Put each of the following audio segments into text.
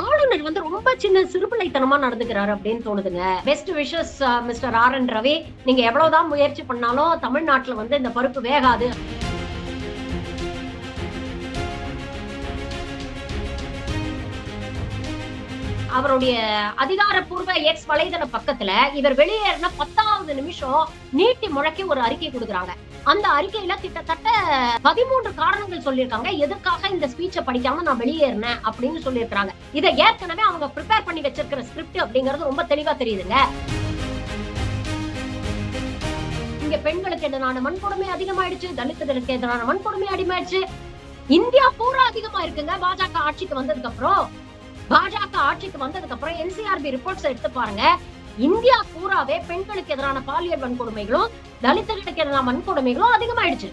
ஆளுநர் வந்து ரொம்ப சின்ன சிறுபிள்ளைத்தனமா நடந்துக்கிறாரு அப்படின்னு தோணுதுங்க. Best wishes mister R N. Ravi. நீங்க எவ்வளவுதான் முயற்சி பண்ணாலும் தமிழ்நாட்டுல வந்து இந்த பருப்பு வேகாது. அவருடைய அதிகாரப்பூர்வ எக்ஸ் வலைதள பக்கத்துல இவர் வெளியேறின 10வது நிமிஷம் நீட்டி முழக்கி ஒரு அறிக்கை கொடுக்குறாங்க. அந்த அறிக்கையில கிட்டத்தட்ட 13 காரணங்கள் சொல்லியிருக்காங்க. எதுக்காக இந்த ஸ்பீச்சை படிக்காம நான் வெளியேறினேன் அப்படின்னு சொல்லியிருக்காங்க. இதை ஏற்கனவே அவங்க ப்ரிப்பேர் பண்ணி வச்சிருக்கிற ஸ்கிரிப்ட் அப்படிங்கிறது ரொம்ப தெளிவா தெரியுதுங்க. இங்க பெண்களுக்கு எதிரான வன்கொடுமை அதிகமாயிடுச்சு, தலித்துகளுக்கு எதிரான வன்கொடுமை அதிகமாயிடுச்சு. இந்தியா பூரா அதிகமா இருக்குங்க. பாஜக ஆட்சிக்கு வந்ததுக்கு அப்புறம் என்சிஆர்பி ரிப்போர்ட்ஸ் எடுத்து பாருங்க. இந்தியா பூராவே பெண்களுக்கு எதிரான பாலியல் வன்கொடுமைகளும் தலித்துகளுக்கு எதிரான வன்கொடுமைகளும் அதிகமாயிடுச்சு.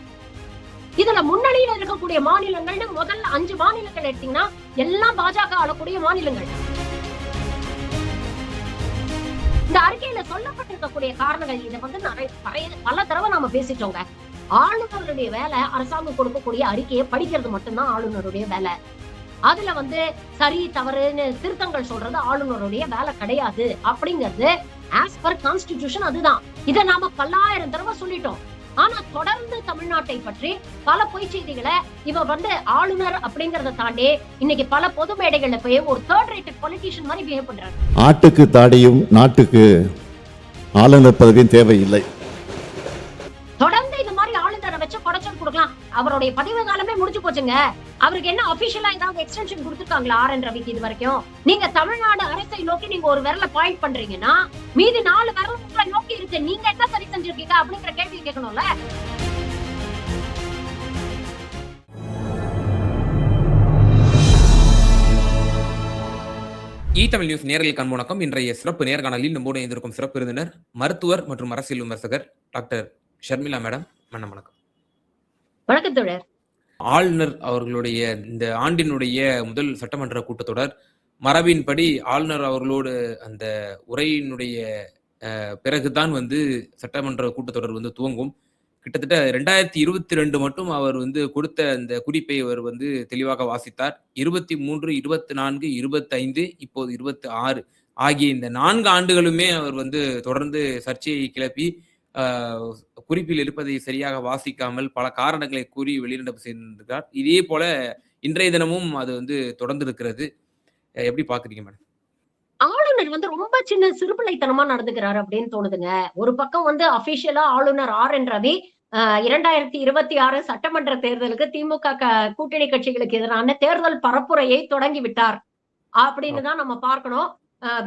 இதுல முன்னணியில இருக்கக்கூடிய மாநிலங்கள்னு முதல் 5 மாநிலங்கள் எடுத்தீங்கன்னா எல்லாம் பாஜக ஆளக்கூடிய மாநிலங்கள். இந்த அறிக்கையில சொல்லப்பட்டிருக்கக்கூடிய காரணங்கள் இதை வந்து பல தடவை நாம பேசிட்டோங்க. ஆளுநருடைய வேலை அரசாங்கம் கொடுக்கக்கூடிய அறிக்கையை படிக்கிறது மட்டும்தான் ஆளுநருடைய வேலை. அதுல வந்து சரி தவறுன்னு திருத்தங்கள் சொல்றது ஆளுநருடைய வேலை கிடையாது அப்படிங்கிறது ஆஸ் பர் கான்ஸ்டிடியூஷன். அதுதான். இதை நாம பல்லாயிரம் தடவை சொல்லிட்டோம். ஆனா தொடர்ந்து தமிழ்நாட்டை பற்றி பல பொய் செய்திகளை இவ வந்து ஆளுநர் அப்படிங்கறத தாண்டி இன்னைக்கு பல பொது மேடைகள்ல போய் ஒரு தேர்ட் ரேட்டட் பொலிட்டிஷியன் மாதிரி பிஹேவ் பண்றாரு. ஆட்டுக்கு தாடியும் நாட்டுக்கு ஆளுநர் பதவியும் தேவையில்லை. தொடர்ந்து இந்த மாதிரி ஆளுநரை வச்சு குடைச்சல் கொடுக்கலாம். அவருடைய பதவி காலமே முடிஞ்சு போச்சுங்க. அவருக்கு என்ன அபிஷியலா ஏதாவது எக்ஸ்டென்ஷன் கொடுத்திருக்காங்களா ஆர்.என். ரவிக்கு இது வரைக்கும்? நீங்க தமிழ்நாடு அரசை நோக்கி நீங்க ஒரு விரல பாயிண்ட் பண்றீங்கன்னா மீதி 4 விரல் உங்களை நோக்கி இருக்கு. நீங்க என்ன சரி செஞ்சிருக்கீங்க அப்படிங்கிற கேள்வி கேட்கணும்ல. தமிழ் நியூஸ் நேரலைக்கு அன்பு வணக்கம். இன்றைய சிறப்பு நேர்காணலில் நம்மோடு இணைந்திருக்கும் சிறப்பு விருந்தினர் மருத்துவர் மற்றும் அரசியல் விமர்சகர் டாக்டர் ஷர்மிளா மேடம். வணக்கம். வணக்கம் தோழர். ஆளுநர் அவர்களுடைய இந்த ஆண்டினுடைய முதல் சட்டமன்ற கூட்டத்தொடர் மரபின்படி ஆளுநர் அவர்களோடு அந்த உரையினுடைய பிறகுதான் வந்து சட்டமன்ற கூட்டத்தொடர் வந்து துவங்கும். கிட்டத்தட்ட 2022 மட்டும் அவர் வந்து கொடுத்த அந்த குறிப்பை அவர் வந்து தெளிவாக வாசித்தார். 23, 24, 25, இப்போது 26 ஆகிய இந்த 4 ஆண்டுகளுமே அவர் வந்து தொடர்ந்து சர்ச்சையை கிளப்பி குறிப்பில் இருப்பதை சரியாக வாசிக்காமல் பல காரணங்களை கூறி வெளிநடப்பு செய்திருக்கிறார். இதே போல இன்றைய தினமும் அது வந்து தொடர்ந்து இருக்கிறது. எப்படி பாக்குறீங்க மேடம்? ஆளுநர் வந்து ரொம்ப சின்ன சிறுபிள்ளைத்தனமா நடந்துக்கிறாரு அப்படின்னு தோணுதுங்க. ஒரு பக்கம் வந்து அபிஷியலா ஆளுநர் ஆர்.என். ரவி 2026 சட்டமன்ற தேர்தலுக்கு திமுக கூட்டணி கட்சிகளுக்கு எதிரான தேர்தல் பரப்புரையை தொடங்கி விட்டார் அப்படின்னு தான் நம்ம பார்க்கணும்.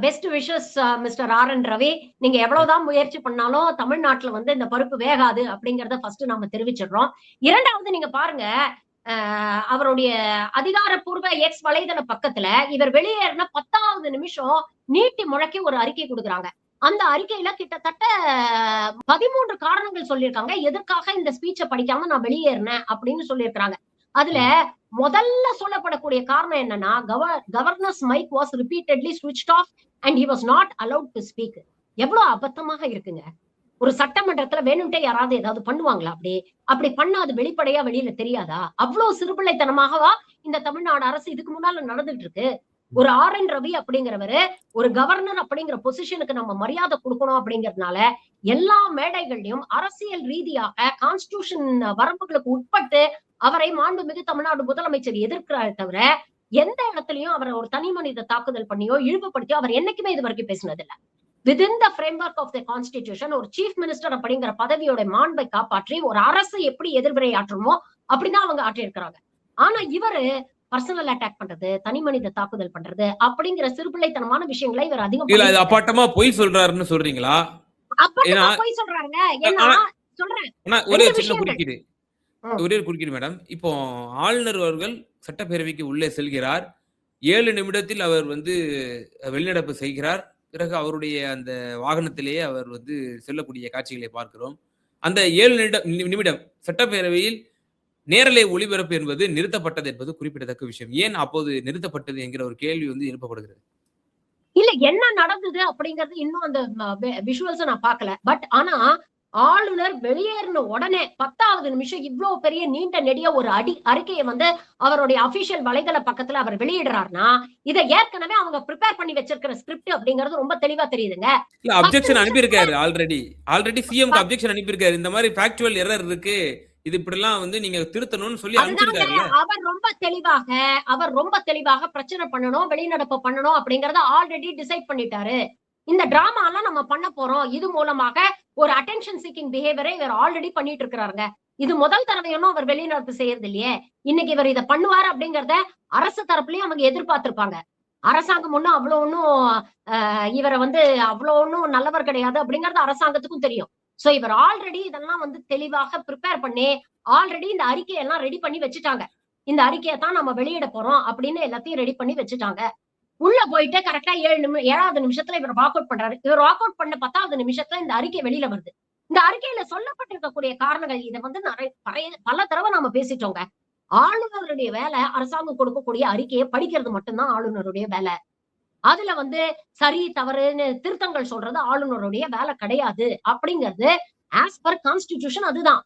Best wishes mister R N. Ravi. நீங்க எவ்வளவுதான் முயற்சி பண்ணாலும் தமிழ்நாட்டுல வந்து இந்த பருப்பு வேகாது அப்படிங்கறத ஃபர்ஸ்ட் நாம தெரிவிச்சிடுறோம். இரண்டாவது நீங்க பாருங்க, அவருடைய அதிகாரப்பூர்வ எக்ஸ் வலைதள பக்கத்துல இவர் வெளியேறின 10வது நிமிஷம் நீட்டி முழக்கி ஒரு அறிக்கை கொடுக்குறாங்க. அந்த அறிக்கையில கிட்டத்தட்ட 13 காரணங்கள் சொல்லியிருக்காங்க. எதற்காக இந்த ஸ்பீச்சை படிக்காம நான் வெளியேறினேன் அப்படின்னு சொல்லியிருக்காங்க. அதுல முதல்ல சொல்லப்படக்கூடிய காரணம் என்னன்னா, governor's mic was repeatedly switched off and he was not allowed to speak. எவ்வளவு அபத்தமாக இருக்குங்க. ஒரு சட்டமன்றத்துல வேணும்ட்டே யாராவது ஏதாவது பண்ணுவாங்களா? அப்படி பண்ணா அது வெளிப்படையா வெளியில தெரியாதா? அவ்வளவு சிறுபிள்ளைத்தனமாகவா இந்த தமிழ்நாடு அரசு இதுக்கு முன்னால நடந்துட்டு இருக்கு? ஒரு ஆர்.என். ரவி அப்படிங்கிறவரு ஒரு கவர்னர் அப்படிங்கிற பொசிஷனுக்கு நம்ம மரியாதை கொடுக்கணும் அப்படிங்கறதுனால எல்லா மேடைகள்லயும் அரசியல் ரீதியாக கான்ஸ்டிடியூஷன் வரம்புகளுக்கு உட்பட்டு அவரை மாண்புமிகு தமிழ்நாடு முதலமைச்சர் எதிர்க்கிறார் தவிர எந்த இடத்துலயும் அவரை ஒரு தனி மனித தாக்குதல் பண்ணியோ இழிவுபடுத்தியோ அவர் என்னைக்குமே இது வரைக்கும் பேசினதில்லை. Within the framework of the constitution ஒரு சீஃப் மினிஸ்டர் அப்படிங்கிற பதவியோட மாண்பை காப்பாற்றி ஒரு அரசு எப்படி எதிர்வினை ஆற்றணுமோ அப்படிதான் அவங்க ஆற்றியிருக்கிறாங்க. ஆனா இவரு பர்சனல் அட்டாக் பண்றது, தனி மனித தாக்குதல் பண்றது அப்படிங்கிற சிறுபிள்ளைத்தனமான விஷயங்களை இவர் அதிகம் அப்பாட்டமா பொய் சொல்றாருன்னு சொல்றீங்களா? அப்பட்டமா பொய் சொல்றாருங்க. ஏன்னா சொல்றேன் ஒரே குறுக்கீடு மேடம். இப்போ ஆளுநர் அவர்கள் சட்டப்பேரவைக்கு உள்ளே செல்கிறார். 7 நிமிடத்தில் அவர் வந்து வெளிநடப்பு செய்கிறார். பிறகு அவருடைய அந்த வாகனத்திலேயே அவர் வந்து செல்லக்கூடிய காட்சிகளை பார்க்கிறோம். அந்த 7 நிமிடம் சட்டப்பேரவையில் நேரலை ஒளிபரப்பு என்பது நிறுத்தப்பட்டது என்பது குறிப்பிடத்தக்க விஷயம். ஏன் அப்போது நிறுத்தப்பட்டது என்கிற ஒரு கேள்வி வந்து எழுப்பப்படுகிறது. இல்ல என்ன நடந்தது அப்படிங்கறது இன்னும் அந்த விஷுவல்ஸ் நான் பார்க்கல. பட் ஆனா ஆளுநர் வெளியேறின உடனே 10வது நிமிஷம் இவ்வளவு பெரிய நீண்ட நெடிய ஒரு அறிக்கையை வந்து அவருடைய அபிஷியல் வலைதள பக்கத்துல அவர் வெளியிடுறாருன்னா, இதை ஏற்கனவே அவங்க ப்ரிப்பேர் பண்ணி வச்சிருக்கிற ஸ்கிரிப்ட் அப்படிங்கிறது ரொம்ப தெளிவா தெரியுதுங்க. இல்ல அப்ஜெக்ஷன் அனுப்பியிருக்காரு. ஆல்ரெடி சிஎம்க்கு அப்ஜெக்ஷன் அனுப்பியிருக்காரு. இந்த மாதிரி ஃபேக்சுவல் எரர் இருக்கு. இது இப்படிலாம் வந்து நீங்க திருத்தணும்னு சொல்லி அனுப்பிச்சிருக்காருல்ல. அவர் ரொம்ப தெளிவாக பிரச்சனை பண்ணணும், வெளிநடப்பு பண்ணணும் அப்படிங்கறத ஆல்ரெடி டிசைட் பண்ணிட்டாரு. இந்த டிராமா எல்லாம் நம்ம பண்ண போறோம். இது மூலமாக ஒரு அட்டென்ஷன் சீக்கிங் பிஹேவியரை இவர் ஆல்ரெடி பண்ணிட்டு இருக்கிறாருங்க. இது முதல் தடவையும் அவர் வெளிநடப்பு செய்யறது இல்லையே. இன்னைக்கு இவர் இதை பண்ணுவாரு அப்படிங்கறத அரசு தரப்புலயும் அவங்க எதிர்பார்த்திருப்பாங்க. அரசாங்கம் ஒண்ணும் அவ்வளவு ஒன்னும் இவரை வந்து அவ்வளவு ஒன்னும் நல்லவர் கிடையாது அப்படிங்கறது அரசாங்கத்துக்கும் தெரியும். சோ இவர் ஆல்ரெடி இதெல்லாம் வந்து தெளிவாக ப்ரிப்பேர் பண்ணி ஆல்ரெடி இந்த அறிக்கையெல்லாம் ரெடி பண்ணி வச்சுட்டாங்க. இந்த அறிக்கையை தான் நம்ம வெளியிட போறோம் அப்படின்னு எல்லாத்தையும் ரெடி பண்ணி வச்சுட்டாங்க. உள்ள போயிட்டு கரெக்டா 7வது நிமிஷத்துல இவர் வாக் அவுட் பண்றாரு. இவர் வாக் அவுட் பண்ண 10வது நிமிஷத்துல இந்த அறிக்கை வெளியில வருது. இந்த அறிக்கையில சொல்லப்பட்டிருக்கக்கூடிய காரணங்கள் இதை வந்து பல தடவை நாம பேசிட்டோங்க. ஆளுநருடைய வேலை அரசாங்கம் கொடுக்கக்கூடிய அறிக்கையை படிக்கிறது மட்டும்தான் ஆளுநருடைய வேலை. அதுல வந்து சரி தவறுன்னு திருத்தங்கள் சொல்றது ஆளுநருடைய வேலை கிடையாது அப்படிங்கிறது ஆஸ் பர் கான்ஸ்டிடியூஷன் அதுதான்.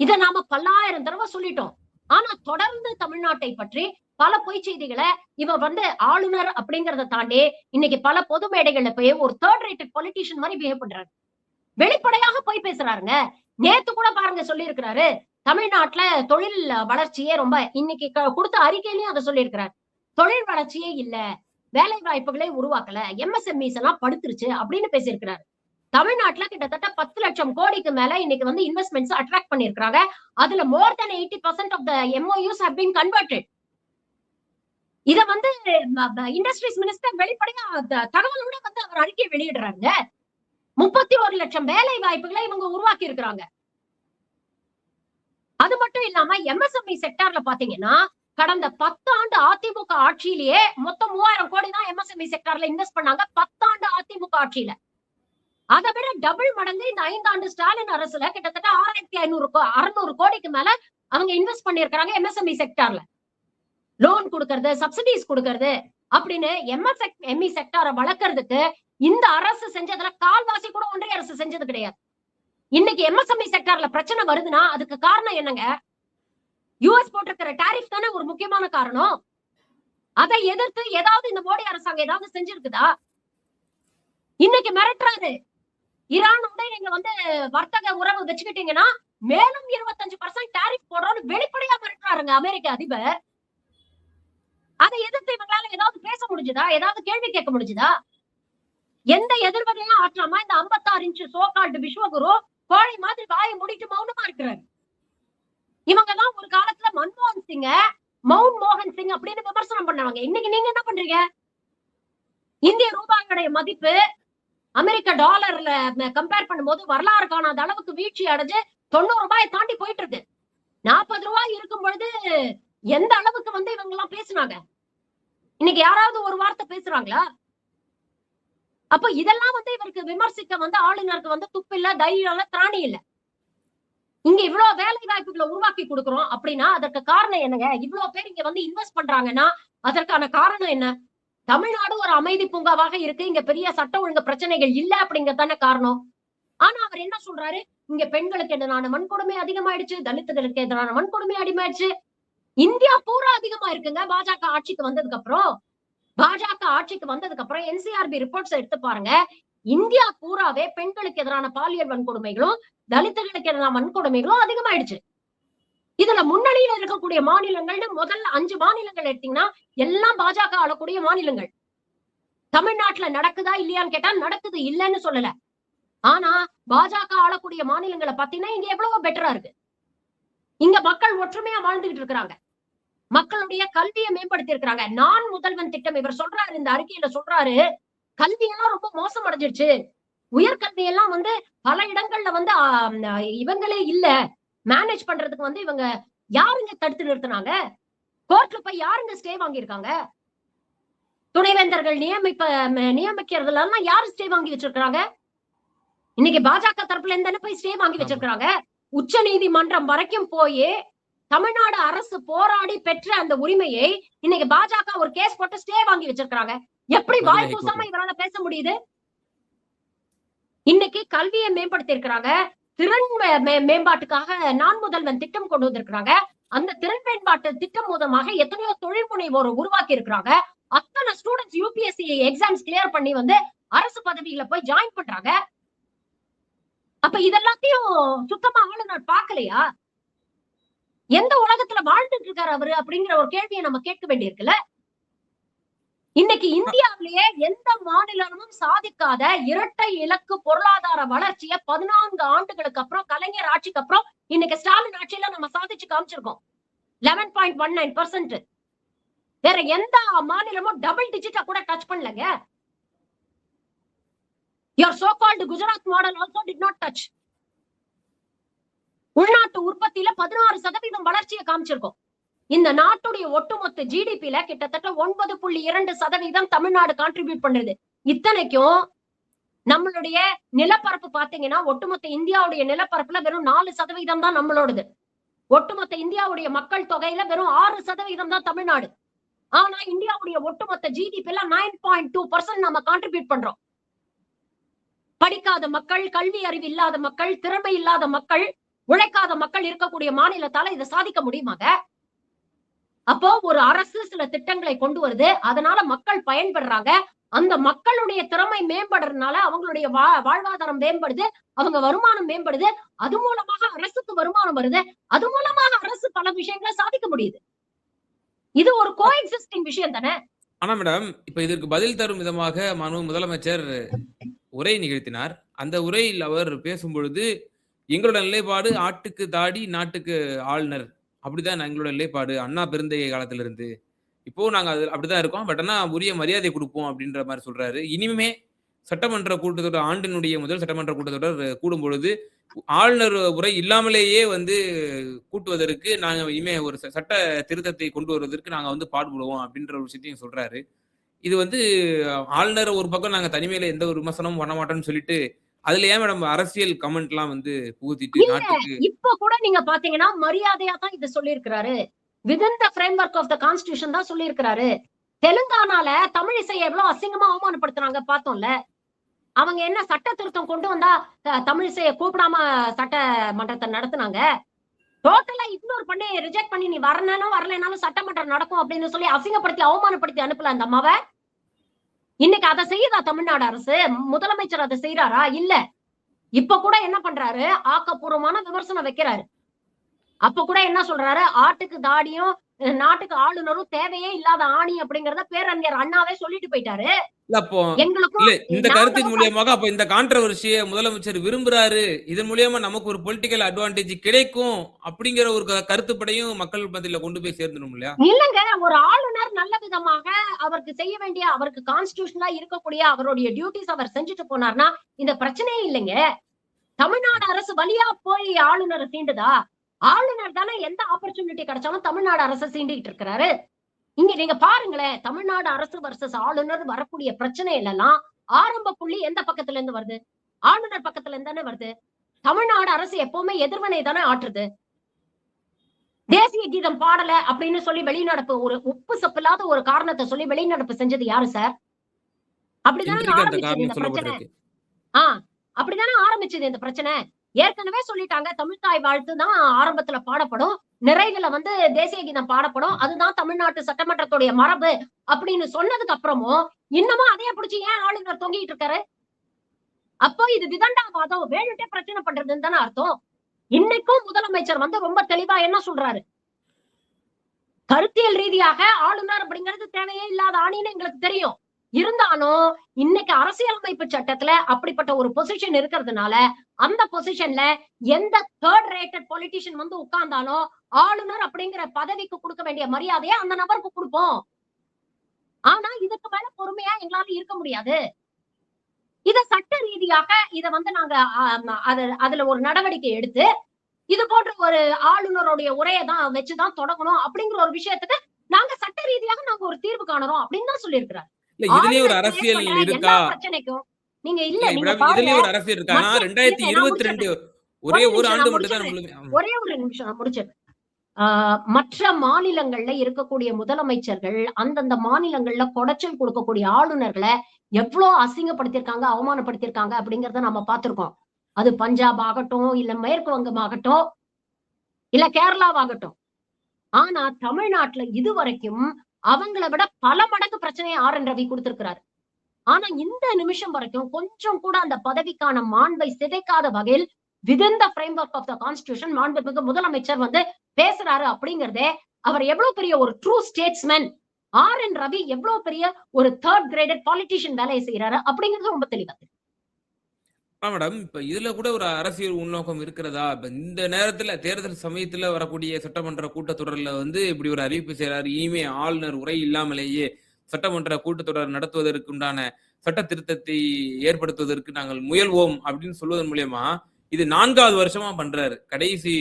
இதை நாம பல்லாயிரம் தடவை சொல்லிட்டோம். ஆனா தொடர்ந்து தமிழ்நாட்டை பற்றி பல பொய் செய்திகளை இவர் வந்து ஆளுநர் அப்படிங்கறத தாண்டி இன்னைக்கு பல பொது மேடைகள்ல போய் ஒரு தேர்ட் ரேட்டட் பொலிட்டீஷியன் மாதிரி பிஹேவ் பண்றாரு. வெளிப்படையாக போய் பேசுறாருங்க. நேத்து கூட பாருங்க சொல்லி இருக்கிறாரு, தமிழ்நாட்டுல தொழில் வளர்ச்சியே ரொம்ப இன்னைக்கு கொடுத்த அறிக்கையிலயும் அதை சொல்லி இருக்கிறார். தொழில் வளர்ச்சியே இல்ல, வேலை வாய்ப்புகளை உருவாக்கல, எம்எஸ்எம்இஸ் எல்லாம் படுத்துருச்சு அப்படின்னு பேசியிருக்கிறாரு. தமிழ்நாட்டுல கிட்டத்தட்ட 10 லட்சம் கோடிக்கு மேல இன்னைக்கு வந்து இன்வெஸ்ட்மெண்ட்ஸ் அட்ராக்ட் பண்ணிருக்காங்க. அதுல more than 80% of the MOUs have been converted. இத வந்து இண்டஸ்ட்ரீஸ் மினிஸ்டர் வெளிப்படையா தகவலோட வந்து அவர் அறிக்கை வெளியிடுறாங்க. 31 லட்சம் வேலை வாய்ப்புகளை இவங்க உருவாக்கி இருக்கிறாங்க. அது மட்டும் இல்லாம MSME செக்டார்ல பாத்தீங்கன்னா கடந்த 10 ஆண்டு அதிமுக ஆட்சியிலேயே மொத்தம் 3000 கோடி தான் MSME செக்டார்ல இன்வெஸ்ட் பண்ணாங்க. 10 ஆண்டு அதிமுக ஆட்சியில அதை விட டபுள் மடங்கு இந்த 5 ஆண்டு ஸ்டாலின் அரசுல கிட்டத்தட்ட 6500 கோடிக்கு மேல அவங்க இன்வெஸ்ட் பண்ணிருக்காங்க MSME செக்டார்ல. லோன் கொடுக்கறது, சப்சிடிஸ் கொடுக்கறது அப்படின்னு MSME செக்டாரை வளர்க்கறதுக்கு இந்த அரசு செஞ்சதுல கால்வாசி கூட ஒன்றிய அரசு செஞ்சது கிடையாது. இன்னைக்கு MSME செக்டார்ல பிரச்சனை வருதுன்னா அதுக்கு காரணம் என்னங்க? யூஎஸ் போட்டிருக்கிற டாரிஃப் தானே ஒரு முக்கியமான காரணம். அதை எதிர்த்து ஏதாவது இந்த மோடி அரசாங்கம் ஏதாவது செஞ்சிருக்குதா? இன்னைக்கு மிரட்டுறாரு, ஈரானோட நீங்க வந்து வர்த்தக உறவு வச்சுக்கிட்டீங்கன்னா மேலும் 25% டாரிஃப் போடுறோம்னு வெளிப்படையா மிரட்டுறாருங்க அமெரிக்க அதிபர். அதை எதிர்த்து இவங்களால ஏதாவது பேச முடிஞ்சுதா? ஏதாவது கேள்வி கேட்க முடிஞ்சுதா? எந்த எதிர்வகையும் ஆற்றாம இந்த 56 இன்ச்சு சோகால்டு விஸ்வகுரு கோழை மாதிரி வாயை மூடிட்டு மௌனமா இருக்கிறாரு. இவங்கதான் ஒரு காலத்துல மன்மோகன் சிங் அப்படின்னு விமர்சனம் பண்ணவங்க. இன்னைக்கு நீங்க என்ன பண்றீங்க? இந்திய ரூபாயோடைய மதிப்பு அமெரிக்க டாலர்ல கம்பேர் பண்ணும்போது வரலாறு காணாத அளவுக்கு வீழ்ச்சி அடைஞ்சு 90 ரூபாயை தாண்டி போயிட்டு இருக்கு. 40 ரூபாய் இருக்கும் பொழுது எந்த அளவுக்கு வந்து இவங்க எல்லாம் பேசுனாங்க? இன்னைக்கு யாராவது ஒரு வார்த்தை பேசுறாங்களா? அப்ப இதெல்லாம் வந்து இவருக்கு விமர்சிக்க வந்து ஆளுநருக்கு வந்து துப்பு இல்ல, தைரியம் இல்ல, திராணி இல்ல. இங்க இவ்வளவு வேலை வாய்ப்புகளை உருவாக்கி கொடுக்கிறோம் அப்படின்னா அதற்கு காரணம் என்னங்க? இவ்வளவு பேர் இங்க வந்து இன்வெஸ்ட் பண்றாங்கன்னா அதற்கான காரணம் என்ன? தமிழ்நாடு ஒரு அமைதி பூங்காவாக இருக்கு, இங்க பெரிய சட்ட ஒழுங்கு பிரச்சனைகள் இல்ல அப்படிங்கறதான காரணம். ஆனா அவர் என்ன சொல்றாரு? இங்க பெண்களுக்கு எதிரான வன்கொடுமை அதிகமாயிடுச்சு, தலித்துகளுக்கு எதிரான வன்கொடுமை அதிகமாயிடுச்சு. இந்தியா பூரா அதிகமா இருக்குங்க. பாஜக ஆட்சிக்கு வந்ததுக்கு அப்புறம் NCRB ரிப்போர்ட்ஸ் எடுத்து பாருங்க. இந்தியா பூராவே பெண்களுக்கு எதிரான பாலியல் வன்கொடுமைகளும் தலித்துகளுக்கு எதிரான வன்கொடுமைகளும் அதிகமாயிடுச்சு. இதுல முன்னணியில இருக்கக்கூடிய மாநிலங்கள்னு முதல்ல 5 மாநிலங்கள் எடுத்தீங்கன்னா எல்லாம் பாஜக ஆளக்கூடிய மாநிலங்கள். தமிழ்நாட்டுல நடக்குதா இல்லையான்னு கேட்டா நடக்குது, இல்லைன்னு சொல்லல. ஆனா பாஜக ஆளக்கூடிய மாநிலங்களை பாத்தீங்கன்னா இங்க எவ்வளவோ பெட்டரா இருக்கு. இங்க மக்கள் ஒற்றுமையா வாழ்ந்துகிட்டு இருக்கிறாங்க. மக்களுடைய கல்வியை மேம்படுத்தி இருக்கிறாங்க. நான் முதல்வன் திட்டம் இவர் சொல்றாரு, இந்த அறிக்கையில சொல்றாரு, கல்வியெல்லாம் ரொம்ப மோசம் அடைஞ்சிருச்சு. உயர்கல்வியெல்லாம் வந்து பல இடங்கள்ல வந்து இவங்களே இல்ல மேனேஜ் பண்றதுக்கு வந்து இவங்க யாருங்க தடுத்து நிறுத்தினாங்க? கோர்ட்ல போய் யாருங்க ஸ்டே வாங்கியிருக்காங்க? துணைவேந்தர்கள் நியமிக்கிறதுல எல்லாம் யாரு ஸ்டே வாங்கி வச்சிருக்காங்க? இன்னைக்கு பாஜக தரப்புல இருந்து போய் ஸ்டே வாங்கி வச்சிருக்காங்க. உச்ச நீதிமன்றம் வரைக்கும் போய் தமிழ்நாடு அரசு போராடி பெற்ற அந்த உரிமையை இன்னைக்கு பாஜக ஒரு கேஸ் போட்டு ஸ்டே வாங்கி வச்சிருக்காங்க. எப்படி வாய் கூசாம இவரால பேச முடியுது? இன்னைக்கு கல்வியை மேம்படுத்தி இருக்கிறாங்க. திறன் மேம்பாட்டுக்காக நான் முதல்வன் திட்டம் கொண்டு வந்திருக்கிறாங்க. அந்த திறன் மேம்பாட்டு திட்டம் மூலமாக எத்தனையோ தொழில் முனைவோர் உருவாக்கி இருக்கிறாங்க. அத்தனை ஸ்டூடெண்ட்ஸ் யூபிஎஸ்சி எக்ஸாம்ஸ் கிளியர் பண்ணி வந்து அரசு பதவியில போய் ஜாயின் பண்றாங்க. அப்ப இதெல்லாத்தையும் சுத்தமா ஆளுநர் பார்க்கலையா? எந்த உலகத்துல வாழ்ந்துட்டு இருக்காரு அவரு அப்படிங்கிற ஒரு கேள்வியை நம்ம கேட்க வேண்டியிருக்குல்ல. இன்னைக்கு இந்தியாவிலேயே எந்த மாநிலமும் சாதிக்காத இரட்டை இலக்கு பொருளாதார வளர்ச்சியை 14 ஆண்டுகளுக்கு அப்புறம் கலைஞர் ஆட்சிக்கு அப்புறம் இன்னைக்கு ஸ்டாலின் ஆட்சியில நம்ம சாதிச்சு காமிச்சிருக்கோம். 11.19%. வேற எந்த மாநிலமும் டபுள் டிஜிட்டா கூட டச் பண்ணலங்க. Your so-called Gujarat model also did not touch. உள்நாட்டு உற்பத்தியில 16% வளர்ச்சியை காமிச்சிருக்கோம். இந்த நாட்டுடைய ஒட்டுமொத்த ஜிடிபில கிட்டத்தட்ட 9.2% தமிழ்நாடு கான்ட்ரிபியூட் பண்ணுது. இத்தனைக்கும் நம்மளுடைய நிலப்பரப்பு பாத்தீங்கன்னா ஒட்டுமொத்த இந்தியாவுடைய நிலப்பரப்புல வெறும் 4% தான் நம்மளோடது. ஒட்டுமொத்த இந்தியாவுடைய மக்கள் தொகையில வெறும் 6% தான் தமிழ்நாடு. ஆனா இந்தியாவுடைய ஒட்டுமொத்த ஜிடிபில 9.2% நம்ம கான்ட்ரிபியூட் பண்றோம். படிக்காத மக்கள், கல்வி அறிவு இல்லாத மக்கள், திறமை இல்லாத மக்கள், உழைக்காத மக்கள் இருக்கக்கூடிய மாநிலத்தால இதை சாதிக்க முடியுமாங்க? அப்போ ஒரு அரசு சில திட்டங்களை கொண்டு வருது, அதனால மக்கள் பயன்படுறாங்க. அந்த மக்களுடைய திறமை மேம்படுறதுனால அவங்களுடைய வாழ்வாதாரம் மேம்படுது, அவங்க வருமானம் மேம்படுது. அது மூலமாக அரசுக்கு வருமானம் வருது, அது மூலமாக அரசு பல விஷயங்களை சாதிக்க முடியுது. இது ஒரு கோஎக்ஸிஸ்டிங் விஷயம் தானே. ஆனா மேடம், இப்ப இதற்கு பதில் தரும் விதமாக முதலமைச்சர் உரை நிகழ்த்தினார். அந்த உரையில் அவர் பேசும்பொழுது எங்களோட நிலைப்பாடு ஆட்டுக்கு தாடி நாட்டுக்கு ஆளுநர், அப்படிதான் எங்களோட நிலைப்பாடு அண்ணா பெருந்தகை காலத்துல இருந்து இப்போ நாங்க அப்படிதான் இருக்கோம். பட் ஆனா உரிய மரியாதை கொடுப்போம் அப்படின்ற மாதிரி சொல்றாரு. இனிமே சட்டமன்ற கூட்டத்தொடர், ஆண்டினுடைய முதல் சட்டமன்ற கூட்டத்தொடர் கூடும் பொழுது ஆளுநர் உரை இல்லாமலேயே வந்து கூட்டுவதற்கு நாங்க இனிமே ஒரு சட்ட திருத்தத்தை கொண்டு வருவதற்கு நாங்க வந்து பாடுபடுவோம் அப்படின்ற ஒரு விஷயத்தையும் சொல்றாரு. இது வந்து ஆளுநர் ஒரு பக்கம் நாங்க தனிமையில எந்த ஒரு விமர்சனமும் பண்ண மாட்டோம்னு சொல்லிட்டு அதுல ஏன் மேடம் அரசியல் கமெண்ட் எல்லாம் வந்து புகுத்திட்டு நாட்டுக்கு இப்ப கூட நீங்க பாத்தீங்கன்னா மரியாதையா தான் இதை சொல்லியிருக்கிறாரு. Within the framework of the constitution தான் சொல்லியிருக்கிறாரு. தெலுங்கானால தமிழ் இசையை எவ்வளவு அசிங்கமா அவமானப்படுத்துறாங்க பார்த்தோம்ல. அவங்க என்ன சட்ட திருத்தம் கொண்டு வந்தா தமிழ் இசையை கூப்பிடாம சட்டமன்றத்தை நடத்துனாங்க. டோட்டலா இக்னோர் பண்ணி ரிஜெக்ட் பண்ணி நீ வரணும் வரலைனாலும் சட்டமன்றம் நடக்கும் அப்படின்னு சொல்லி அசிங்கப்படுத்தி அவமானப்படுத்தி அனுப்பல அந்த அம்மாவை. இன்னைக்கு அதை செய்யுதா தமிழ்நாடு அரசு? முதலமைச்சர் அதை செய்யறாரா? இல்ல. இப்ப கூட என்ன பண்றாரு, ஆக்கப்பூர்வமான விமர்சனம் வைக்கிறாரு. அப்ப கூட என்ன சொல்றாரு, ஆட்டுக்கு தாடியும் நாட்டுக்கு ஆளுநரும் தேவையே இல்லாத ஆணி அப்படிங்கறத பேரறிஞர் அண்ணாவே சொல்லிட்டு போயிட்டாரு. எங்களுக்கும் இந்த கருத்தின் மூலியமாக அப்ப இந்த கான்ட்ரோவர்சியை முதலமைச்சர் விரும்புறாரு, இதன் மூலியமா நமக்கு ஒரு பொலிட்டிக்கல் அட்வான்டேஜ் கிடைக்கும் அப்படிங்கிற ஒரு கருத்துப்படையும் மக்கள் மத்தியில கொண்டு போய் சேர்ந்துடும் இல்லையா? இல்லங்க, ஒரு ஆளுநர் நல்ல விதமாக அவருக்கு செய்ய வேண்டிய, அவருக்கு கான்ஸ்டிடியூஷனா இருக்கக்கூடிய அவருடைய டியூட்டிஸ் அவர் செஞ்சுட்டு போனார்னா இந்த பிரச்சனையே இல்லைங்க. தமிழ்நாடு அரசு வழியா போய் ஆளுநரை சீண்டுதா? ஆளுநர் தானே எந்த ஆப்பர்ச்சுனிட்டி கிடைச்சாலும் தமிழ்நாடு அரசு சீண்டிட்டு இருக்கிறாரு. இங்க நீங்க பாருங்களேன், தமிழ்நாடு அரசு வர்சஸ் ஆளுநர் வரக்கூடிய பிரச்சனைகள் எல்லாம் ஆரம்ப புள்ளி எந்த பக்கத்துல இருந்து வருது? ஆளுநர் பக்கத்துல இருந்து தானே வருது. தமிழ்நாடு அரசு எப்பவுமே எதிர்வினை தானே ஆற்றுது. தேசிய கீதம் பாடல அப்படின்னு சொல்லி வெளிநடப்பு, ஒரு உப்பு சப்பில்லாத ஒரு காரணத்தை சொல்லி வெளிநடப்பு செஞ்சது யாரு சார்? அப்படிதானே ஆரம்பிச்சது இந்த பிரச்சனை. அப்படிதானே ஆரம்பிச்சது இந்த பிரச்சனை. ஏற்கனவே சொல்லிட்டாங்க, தமிழ்தாய் வாழ்த்து தான் ஆரம்பத்துல பாடப்படும், நிறைவுல வந்து தேசிய கீதம் பாடப்படும், அதுதான் தமிழ்நாட்டு சட்டமன்றத்துடைய மரபு அப்படின்னு சொன்னதுக்கு அப்புறமும் இன்னமும் அதைய பிடிச்சி ஏன் ஆளுநர் தொங்கிட்டு இருக்காரு? அப்போ இது விதண்டாவாதம், வேணுட்டே பிரச்சனை பண்றதுன்னு தானே அர்த்தம். இன்னைக்கும் முதலமைச்சர் வந்து ரொம்ப தெளிவா என்ன சொல்றாரு, கருத்தியல் ரீதியாக ஆளுநர் அப்படிங்கிறது தேவையே இல்லாத ஆணின்னு எங்களுக்கு தெரியும். இருந்தாலும் இன்னைக்கு அரசியலமைப்பு சட்டத்துல அப்படிப்பட்ட ஒரு பொசிஷன் இருக்கிறதுனால அந்த பொசிஷன்ல எந்த தேர்ட் ரேட்டட் பொலிட்டிஷியன் வந்து உட்கார்ந்தாலும் ஆளுநர் அப்படிங்கிற பதவிக்கு கொடுக்க வேண்டிய மரியாதையை அந்த நபருக்கு கொடுப்போம். ஆனா இதுக்கு மேல பொறுமையா எங்களால இருக்க முடியாது. இத சட்ட ரீதியாக இத வந்து நாங்க அதுல ஒரு நடவடிக்கை எடுத்து இது போன்ற ஒரு ஆளுநருடைய உரையை தான் வச்சுதான் தொடங்கணும் அப்படிங்கிற ஒரு விஷயத்துக்கு நாங்க சட்ட ரீதியாக நாங்க ஒரு தீர்வு காணறோம் அப்படின்னு தான் சொல்லியிருக்கிறார். இதுலயே ஒரு அரசியல் இருக்கா? நீங்க இல்ல, இதுலயே ஒரு அரசியல் இருக்கா? 2022 ஒரே ஒரு ஆண்டு மட்டும் தான். ஒரே ஒரு நிமிஷம் நான் முடிச்சேன். மற்ற மாநிலங்கள்ல இருக்கக்கூடிய முதலமைச்சர்கள் அந்தந்த மாநிலங்கள்ல கொடைச்சல் கொடுக்கக்கூடிய ஆளுநர்களை எவ்வளவு அசிங்கப்படுத்திருக்காங்க, அவமானப்படுத்திருக்காங்க அப்படிங்கறத நம்ம பார்த்திருக்கோம். அது பஞ்சாப் ஆகட்டும், இல்ல மேற்கு வங்கம் ஆகட்டும், இல்ல கேரளாவாகட்டும். ஆனா தமிழ்நாட்டுல இதுவரைக்கும் அவங்கள விட பல மடங்கு பிரச்சனையை ஆர்.என். ரவி கொடுத்திருக்கிறாரு. ஆனா இந்த நிமிஷம் வரைக்கும் கொஞ்சம் கூட அந்த பதவிக்கான மாண்பை சிதைக்காத வகையில் within the framework of the constitution மாண்புமிகு முதலமைச்சர் வந்து பேசுறாரு அப்படிங்கறதே அவர் எவ்வளவு பெரிய ஒரு ட்ரூ ஸ்டேட்ஸ்மேன், ஆர்.என். ரவி எவ்வளவு பெரிய ஒரு தேர்ட் கிரேடட் பாலிட்டிஷியன் வேலையை செய்யறாரு அப்படிங்கிறது ரொம்ப தெளிவா தெரியும். மேடம், இப்ப இதுல கூட ஒரு அரசியல் உள்நோக்கம் இருக்கிறதா? இப்ப இந்த நேரத்துல தேர்தல் சமயத்துல வரக்கூடிய சட்டமன்ற கூட்டத்தொடர்ல வந்து இப்படி ஒரு அறிவிப்பு செய்யறாரு. இனிமே ஆளுநர் உரை இல்லாமலேயே சட்டமன்ற கூட்டத்தொடர் நடத்துவதற்கு உண்டான சட்ட திருத்தத்தை ஏற்படுத்துவதற்கு நாங்கள் முயல்வோம் அப்படின்னு சொல்வதன் மூலியமா இது 4வது வருஷமா பண்றாரு. கடைசி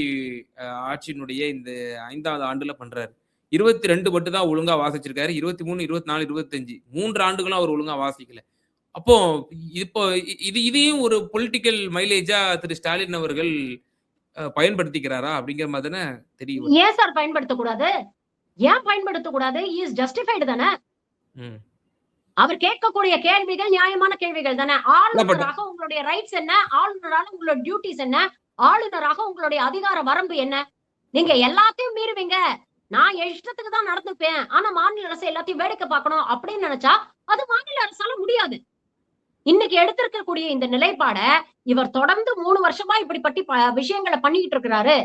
ஆட்சியினுடைய இந்த 5வது ஆண்டுல பண்றாரு. 22 மட்டும் தான் ஒழுங்கா வாசிச்சிருக்காரு. 23, 24, 25 3 ஆண்டுகளும் அவர் ஒழுங்கா வாசிக்கல. அப்போ இப்போ இதையும் ஒரு பொலிட்டிக்கல் மைலேஜா திரு ஸ்டாலின் அவர்கள் பயன்படுத்திக்கிறாரா அப்படிங்கிற மாதிரி தானே தெரியும். ஏன் சார் பயன்படுத்தக்கூடாது? ஏன் பயன்படுத்தக்கூடாது? ஹி இஸ் ஜஸ்டிஃபைடு தானே. அவர் கேட்கக்கூடிய கேள்விகள் நியாயமான கேள்விகள் தானே. ஆளுநராக உங்களுடைய ரைட்ஸ் என்ன? ஆளுநராக உங்களோட டியூட்டிஸ் என்ன? ஆளுநராக உங்களுடைய அதிகார வரம்பு என்ன? நீங்க எல்லாத்தையும் மீறுவீங்க. நான் இஷ்டத்துக்கு தான் நடந்துப்பேன், ஆனா மாநில அரசு எல்லாத்தையும் வேடிக்கை பார்க்கணும் அப்படின்னு நினைச்சா அது மாநில அரசால முடியாது. இன்னைக்கு எடுத்திருக்கக்கூடிய இந்த நிலைப்பாட இவர் தொடர்ந்து 3 வருஷமா இப்படிப்பட்ட விஷயங்களை பண்ணிட்டு இருக்கிறாரு.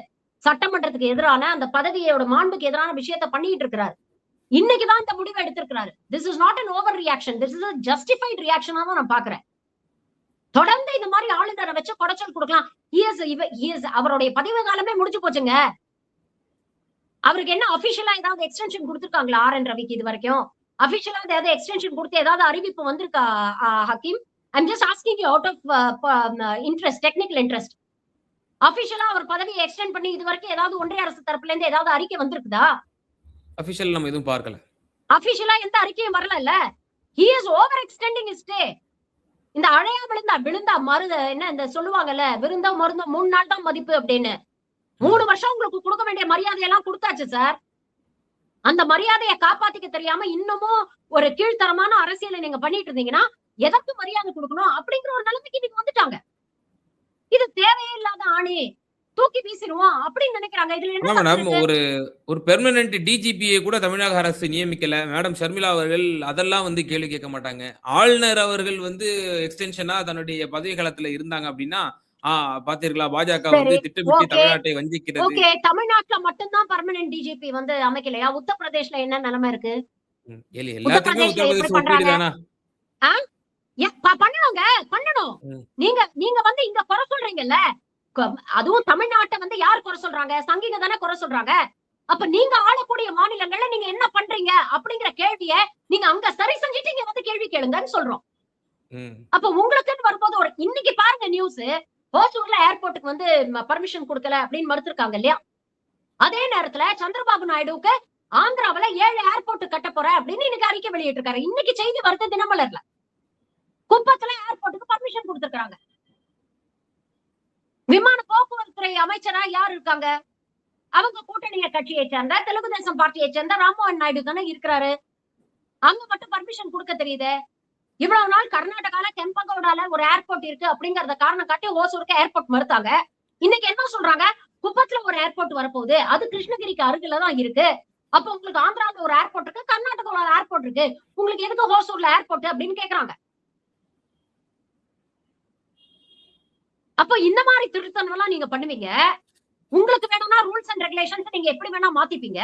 சட்டமன்றத்துக்கு எதிரான அந்த பதவியோட மாண்புக்கு எதிரான விஷயத்த பண்ணிட்டு இருக்கிறாரு. இன்னைக்குதான் இந்த முடிவை எடுத்திருக்கிறாரு. This is not an overreaction, this is a justified reaction-ஆ தான் நான் பாக்குறேன். தொடர்ந்து இந்த மாதிரி ஆளுநரை வச்சு குடைச்சல் கொடுக்கலாம். அவருடைய பதவி காலமே முடிஞ்சு போச்சுங்க. அவருக்கு என்ன அபிஷியலா ஏதாவது எக்ஸ்டென்ஷன் கொடுத்திருக்காங்களா ஆர்.என். ரவிக்கு இது வரைக்கும்? அபிஷியலா ஏதாவது எக்ஸ்டென்ஷன் கொடுத்து ஏதாவது அறிவிப்பு வந்திருக்கா Hakeem? I'm just asking you out of interest, technical interest. அபிஷியலா அவர் பதவியை எக்ஸ்டெண்ட் பண்ணி இது வரைக்கும் ஏதாவது ஒன்றிய அரசு தரப்புல இருந்து ஏதாவது அறிக்கை வந்திருக்குதா? அபிஷியல் நம்ம எதுவும் பார்க்கல. அபிஷியலா எந்த அறிக்கையும் வரல. He is over extending his stay. இந்த அழையா விழுந்தா மருத என்ன இந்த சொல்லுவாங்கல்ல, விருந்தா மருந்தா 3 நாள் தான் மதிப்பு அப்படின்னு. 3 வருஷம் உங்களுக்கு கொடுக்க வேண்டிய மரியாதையெல்லாம் கொடுத்தாச்சு சார். அந்த மரியாதையை காப்பாத்திக்க தெரியாம இன்னமும் ஒரு கீழ்த்தரமான அரசியலை நீங்க பண்ணிட்டு இருந்தீங்கன்னா எதற்கு மரியாதை கொடுக்கணும் அப்படிங்கிற ஒரு நிலைமைக்கு நீங்க வந்துட்டாங்க. இது தேவையே இல்லாத ஆணி, தூக்கி வீசிடுவோம் அப்படின்னு நினைக்கிறாங்க. இதுல என்ன மேடம், ஒரு பெர்மனன்ட் டிஜிபியை கூட தமிழக அரசு நியமிக்கல. மேடம் ஷர்மிளா அவர்கள் அதெல்லாம் வந்து கேள்வி கேட்க மாட்டாங்க. ஆளுநர் அவர்கள் வந்து எக்ஸ்டென்ஷனா தன்னுடைய பதவி காலத்துல இருந்தாங்க அப்படின்னா பாத்தீர்களா பாஜக வந்து திட்டமிட்டு தமிழ்நாட்டை வஞ்சிக்கிறது. ஓகே, தமிழ்நாட்டுல மட்டும்தான் பெர்மனன்ட் டிஜிபி வந்து அமைக்கலையா? உத்தரப்பிரதேஷ்ல என்ன நிலைமை இருக்கு? எல்லாத்துக்குமே உத்தரப்பிரதேச ஒப்பீடுதானா? பண்ணணும். நீங்க வந்து இங்க குறை சொல்றீங்கல்ல, அதுவும் தமிழ்நாட்டை வந்து யார் குறை சொல்றாங்க? சங்கிங்க தானே குறை சொல்றாங்க. அப்ப நீங்க ஆளக்கூடிய மாநிலங்கள்ல நீங்க என்ன பண்றீங்க அப்படிங்கிற கேள்விய நீங்க அங்க சரி செஞ்சுட்டு இங்க வந்து கேள்வி கேளுங்கன்னு சொல்றோம். அப்ப உங்களுக்குன்னு வரும்போது இன்னைக்கு பாருங்க நியூஸ், ஹோசூர்ல ஏர்போர்ட்டுக்கு வந்து பர்மிஷன் கொடுக்கல அப்படின்னு மறுத்திருக்காங்க இல்லையா? அதே நேரத்துல சந்திரபாபு நாயுடுவுக்கு ஆந்திராவில 7 ஏர்போர்ட் கட்ட போற அப்படின்னு இன்னைக்கு அறிக்கை வெளியிட்டு இருக்காரு. இன்னைக்கு செய்தி வருது தினமலர்ல. குப்பத்துல ஏர்போர்ட்டுக்கு பர்மிஷன் கொடுத்திருக்காங்க. விமான போக்குவரத்து துறை அமைச்சரா யார் இருக்காங்க? அவங்க கூட்டணி கட்சியை சேர்ந்த தெலுங்கு தேசம் பார்ட்டியை சேர்ந்த ராம்மோகன் நாயுடு தானே இருக்கிறாரு. அங்க மட்டும் பர்மிஷன் கொடுக்க தெரியுது. இவ்வளவு நாள் கர்நாடகால கெம்பகவுடால ஒரு ஏர்போர்ட் இருக்கு அப்படிங்கறத காரணம் காட்டி ஓசூருக்கு ஏர்போர்ட் மறுத்தாங்க. இன்னைக்கு என்ன சொல்றாங்க? குப்பத்துல ஒரு ஏர்போர்ட் வரப்போகுது, அது கிருஷ்ணகிரிக்கு அருகில தான் இருக்கு. அப்ப உங்களுக்கு ஆந்திரால ஒரு ஏர்போர்ட் இருக்கு, கர்நாடகால ஒரு ஏர்போர்ட் இருக்கு, உங்களுக்கு எதுக்கு ஹோசூர்ல ஏர்போர்ட் அப்படின்னு கேக்குறாங்க. அப்ப இந்த மாதிரி திருத்தம் எல்லாம் நீங்க பண்ணுவீங்க. உங்களுக்கு வேணும்னா ரூல்ஸ் அண்ட் ரெகுலேஷன்ஸ் நீங்க எப்படி வேணா மாத்திப்பீங்க.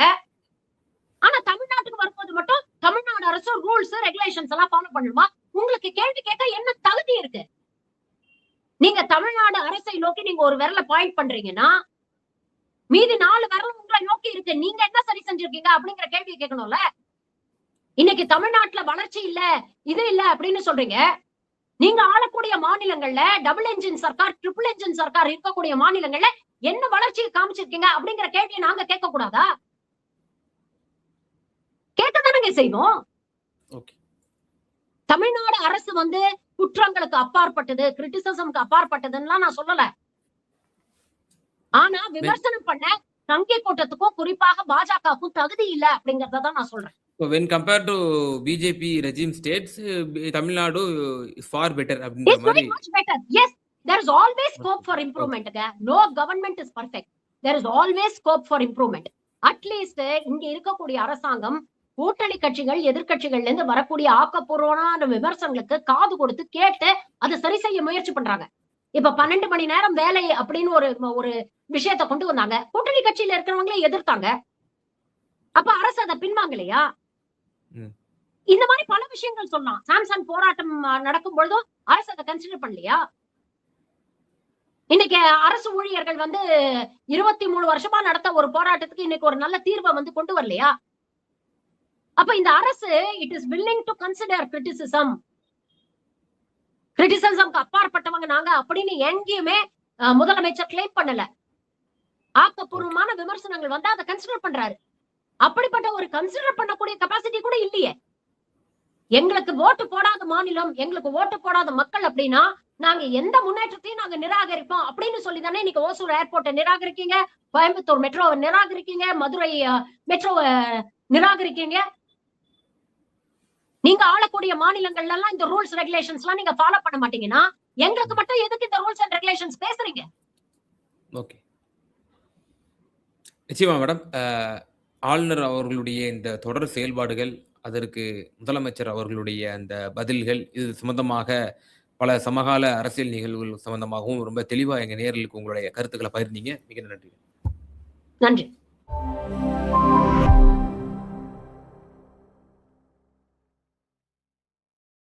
ஆனா தமிழ்நாட்டுக்கு வரும்போது மட்டும் தமிழ்நாடு அரசு ரூல்ஸ் ரெகுலேஷன்ஸ் எல்லாம் ஃபாலோ பண்ணணுமா? உங்களுக்கு கேள்வி கேட்க என்ன தகுதி இருக்கு? நீங்க தமிழ்நாடு அரசை நோக்கி நீங்க ஒரு விரல பாயிண்ட் பண்றீங்கன்னா மீதி 4 விரலும் உங்களை நோக்கி இருக்கு. நீங்க என்ன சரி செஞ்சிருக்கீங்க அப்படிங்கிற கேள்வியை கேட்கணும்ல. இன்னைக்கு தமிழ்நாட்டுல வளர்ச்சி இல்ல, இது இல்ல அப்படின்னு சொல்றீங்க. நீங்க ஆளக்கூடிய மாநிலங்கள்ல double engine Sarkar, triple engine Sarkar இருக்கக்கூடிய மாநிலங்கள்ல என்ன வளர்ச்சியை காமிச்சிருக்கீங்க அப்படிங்கிற கேள்வியை நாங்க கேட்க கூடாதா? கேட்கதானங்க செய்வோம். தமிழ்நாடு அரசு வந்து குற்றங்களுக்கு அப்பாற்பட்டது, கிரிட்டிசிசம்க்கு அப்பாற்பட்டதுன்னு நான் சொல்லல. ஆனா விமர்சனம் பண்ண சங்கிய கூட்டத்துக்கும் குறிப்பாக பாஜகவுக்கும் தகுதி இல்ல அப்படிங்கறத தான் நான் சொல்றேன். So when compared to BJP regime states, Tamil Nadu is far better அப்படின்ற It's very மாதிரி. much better. Yes, there is always scope for improvement. No government is perfect. There is always scope for improvement. At least இங்க இருக்கக்கூடிய அரசாங்கம் கூட்டணி கட்சிகள் எதிர்க்கட்சிகள்ல இருந்து வரக்கூடிய ஆக்கப்பூர்வமான விமர்சனங்களுக்கு காது கொடுத்து கேட்டு அதை சரி செய்ய முயற்சி பண்றாங்க. இப்ப 12 மணி நேரம் வேலை அப்படின்னு ஒரு விஷயத்தை கொண்டு வந்தாங்க. கூட்டணி கட்சியில இருக்கிறவங்களே எதிர்த்தாங்க. அப்ப அரசு அதை பின்வாங்கலையா? இந்த மாதிரி பல விஷயங்கள் சொல்லலாம். சாம்சங் போராட்டம் நடக்கும் பொழுதும் அரசு அதை கன்சிடர் பண்ணலையா? இன்னைக்கு அரசு ஊழியர்கள் 23 வருஷமா நடத்த ஒரு போராட்டத்துக்கு இன்னைக்கு ஒரு நல்ல தீர்வை கொண்டு வரலையா? அப்ப இந்த அரசு it is willing to consider கிரிட்டிசிசம்க்கு அப்பாற்பட்டவங்க நாங்க அப்படின்னு எங்கேயுமே முதலமைச்சர் கிளைம் பண்ணல. ஆக்கப்பூர்வமான விமர்சனங்கள் வந்தா அதை கன்சிடர் பண்றாரு. அப்படிப்பட்ட ஒரு கன்சிடர் பண்ணக்கூடிய கெபாசிட்டி கூட இல்லையே. எங்களுக்கு ஓட்டு போடாத மாநிலம், எங்களுக்கு ஓட்டு போடாத மக்கள் அப்படின்னா நாங்க எந்த முன்னேற்றத்தையும் நாங்க நிராகரிப்போம் அப்படின்னு சொல்லி தானே இன்னைக்கு ஓசூர் ஏர்போர்ட்டை நிராகரிக்கீங்க, கோயம்புத்தூர் மெட்ரோவை நிராகரிக்கீங்க, மதுரை மெட்ரோவை நிராகரிக்கீங்க. நீங்க ஆளக்கூடிய மாநிலங்கள்ல எல்லாம் இந்த ரூல்ஸ் ரெகுலேஷன்ஸ் எல்லாம் நீங்க ஃபாலோ பண்ண மாட்டீங்கன்னா எங்களுக்கு மட்டும் எதுக்கு இந்த ரூல்ஸ் அண்ட் ரெகுலேஷன்ஸ் பேசுறீங்க? ஓகே, நிச்சயமா மேடம். ஆளுநர் அவர்களுடைய இந்த தொடர் செயல்பாடுகள், அதற்கு முதலமைச்சர் அவர்களுடைய அந்த பதில்கள், இது சம்பந்தமாக பல சமகால அரசியல் நிகழ்வுகள் சம்பந்தமாகவும் ரொம்ப தெளிவா எங்க நேயர்களுக்கு உங்களுடைய கருத்துக்களை பகிர்ந்தீங்க. மிக நன்றி. நன்றி.